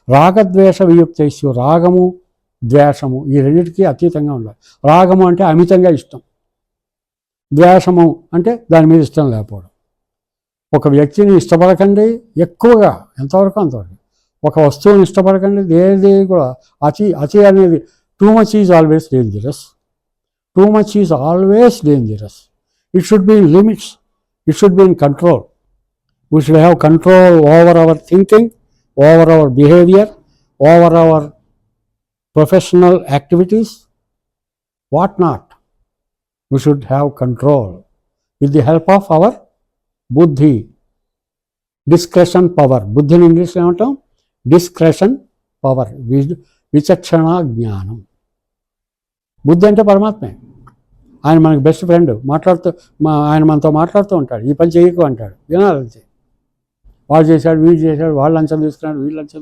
రాగద్వేష వియుక్తైస్యు, రాగము ద్వేషము ఈ రెండింటికి అతీతంగా ఉండాలి. రాగము అంటే అమితంగా ఇష్టం, ద్వేషము అంటే దాని మీద ఇష్టం లేకపోవడం. ఒక వ్యక్తిని ఇష్టపడకండి ఎక్కువగా, ఎంతవరకు అంతవరకు. ఒక వస్తువుని ఇష్టపడకండి, దేని కూడా అతి అనేది too much is always dangerous. Too much is always dangerous. It should be in limits, it should be in control. We should have control over our thinking, over our behaviour, over our professional activities, what not. We should have control with the help of our buddhi, discretion power. Buddhi in English ఏమంటాం? Discretion power, విచక్షణ జ్ఞానం. బుద్ధి అంటే పరమాత్మే, ఆయన మనకి best friend. ఆయన మనతో మాట్లాడుతూ ఉంటాడు, ఈ పని చేయకు అంటాడు, వినాలంతే. వాడు చేశాడు, వీడు చేశాడు, వాళ్ళు లంచం తీసుకున్నాడు, వీళ్ళు లంచం